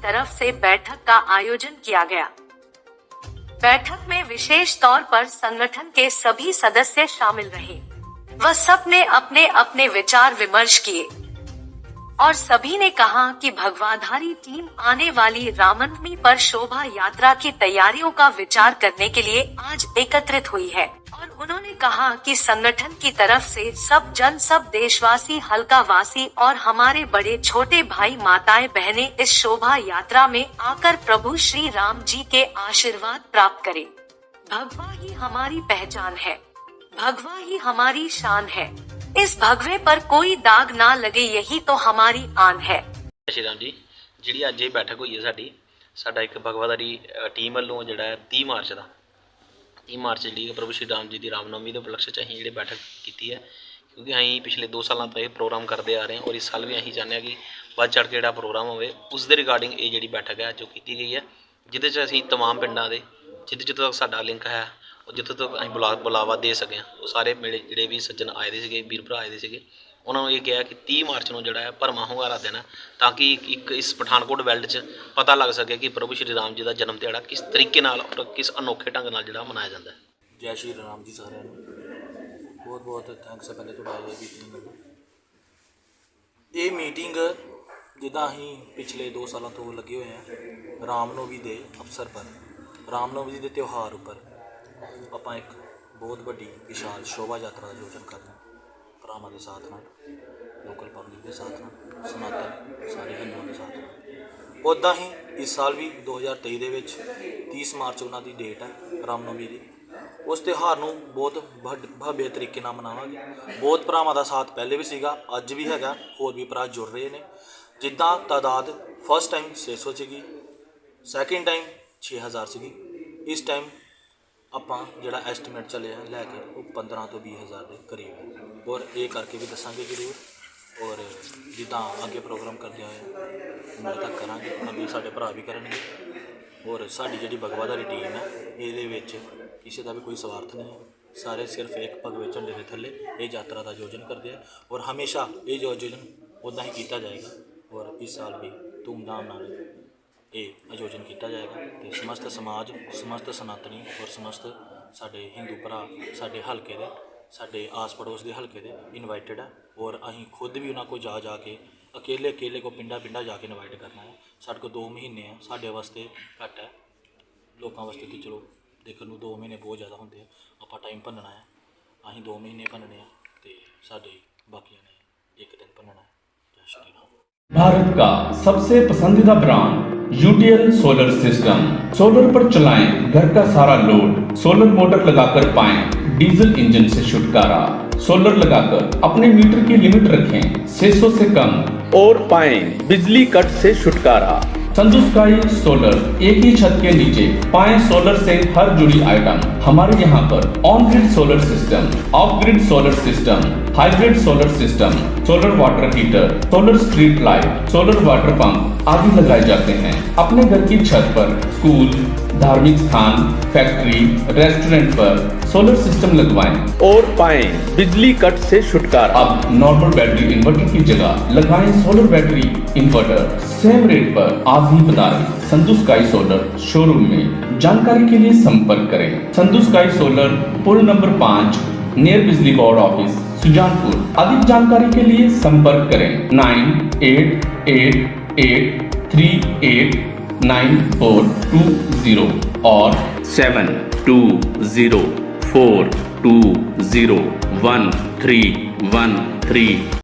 तरफ से बैठक का आयोजन किया गया। बैठक में विशेष तौर पर संगठन के सभी सदस्य शामिल रहे। वह सब ने अपने अपने विचार विमर्श किए और सभी ने कहा कि भगवाधारी टीम आने वाली रामनवमी पर शोभा यात्रा की तैयारियों का विचार करने के लिए आज एकत्रित हुई है और उन्होंने कहा कि संगठन की तरफ से सब जन, सब देशवासी, हल्का वासी और हमारे बड़े छोटे भाई माताएं बहनें इस शोभा यात्रा में आकर प्रभु श्री राम जी के आशीर्वाद प्राप्त करें। भगवा ही हमारी पहचान है, भगवा ही हमारी शान है। इस भगवे पर कोई दाग ना लगे, यही तो हमारी आन है। श्री राम जी, जी अज ये बैठक हुई है साडा एक भगवाधारी टीम वालों जिहड़ा 30 मार्च का 30 मार्च जी प्रभु श्री राम जी की रामनवमी के उपलक्ष्य च असीं जिहड़ी बैठक की है, क्योंकि असीं पिछले 2 सालों तो यह प्रोग्राम करते आ रहे हैं और इस साल भी असीं चाहते हैं कि बढ़ चढ़ के जिहड़ा प्रोग्राम होवे उस दे रिगार्डिंग ये जिहड़ी बैठक है जो की गई है, जिहदे च असीं तमाम पिंडां दे जितों तक साडा लिंक है और जितों तक असीं बुलावा दे सके वो सारे मेरे जिहड़े भी सज्जन आए दे सीगे, वीर भरा आए दे सीगे, उन्होंने ये कहा कि 30 मार्च को जोड़ा है भरवां hungaरा देना ताकि एक इस पठानकोट बैल्ट च पता लग सके कि प्रभु श्री राम जी का जन्म दिहाड़ा किस तरीके नाल और किस अनोखे ढंग नाल जिहड़ा मनाया जाता है। जय श्री राम जी सारे बहुत बहुत थैंक्स है पहले तो ये मीटिंग जिदा अं पिछले 2 सालों तो लगे हुए हैं रामनवमी के अवसर पर, रामनवमी के त्यौहार पर आप एक बहुत बड़ी विशाल शोभा यात्रा का आयोजन करना भरावां के साथ नाल, लोकल पब्लिक के साथ नाल, सनातन सारे हिंदुओं के साथ नाल। उदा ही इस साल भी 2023 दे विच 30 मार्च उन्होंने डेट है रामनवमी की। उस त्यौहार को बहुत भव्य तरीके नाल मनावांगे। बहुत भरावां दा साथ पहले भी सीगा, अज भी हैगा, होर भी भरा जुड़ रहे हैं। जिद्दां तादाद फर्स्ट टाइम 600 सीगी, सैकेंड टाइम 6000 सीगी, इस टाइम आपां जिहड़ा एस्टीमेट चलिया लैके वो 15 तो 20,000 के करीब है और ये करके भी दसांगे जरूर। और जिद्दां अगे प्रोग्राम करते हुए उम्मीद तक करांगे, अगे साडे भरा भी करनगे। और साडी जिहड़ी भगवाधारी टीम है ये किसी का भी कोई स्वार्थ नहीं है, सारे सिर्फ एक भगवे झंडे के थले ये यात्रा का आयोजन करते हैं और हमेशा ये जो आयोजन उदा ही किया जाएगा और इस साल भी धूमधाम नाल ये आयोजन किया जाएगा। तो समस्त समाज, समस्त सनातनी और समस्त साडे हिंदू भरा साडे हल्के दे, साडे आस पड़ोस के हल्के दे इनवाइटेड है और अहीं खुद भी उन्होंने को जाके अकेले को पिंडा जाके इनवाइट करना है। साढ़े को 2 महीने है, साढ़े वास्ते घट है, लोगों वास्ते तो चलो देखने को 2 महीने बहुत ज़्यादा होंगे, आप टाइम भनना है, अहीं 2 महीने भनने हैं तो साढ़े बाकिया ने 1 दिन भनना है। जय श्री राम। भारत का सबसे पसंदीदा brand UTL solar system. Solar पर चलाएं घर का सारा लोड, सोलर मोटर लगाकर पाएं डीजल इंजन से छुटकारा। सोलर लगाकर अपने मीटर की लिमिट रखें 600 से कम और पाएं बिजली कट से छुटकारा। संधू स्काई सोलर, एक ही छत के नीचे पाएं सोलर से हर जुड़ी आइटम। हमारे यहाँ पर on grid solar system, of grid solar system, hybrid solar system, solar water heater, solar street light, solar water pump आदि लगाए जाते हैं। अपने घर की छत पर स्कूल, धार्मिक स्थान, फैक्ट्री, रेस्टोरेंट पर सोलर सिस्टम लगवाएं और पाएं बिजली कट से छुटकारा। अब नॉर्मल बैटरी इन्वर्टर की जगह लगाएं solar battery inverter. Same rate पर आज ही पधारें संधू स्काई सोलर शोरूम में। जानकारी के लिए संपर्क करें संधू स्काई सोलर, पुल नंबर 5, नियर बिजली बोर्ड ऑफिस, सुजानपुर। अधिक जानकारी के लिए संपर्क करें 9888389420 और 7204201313।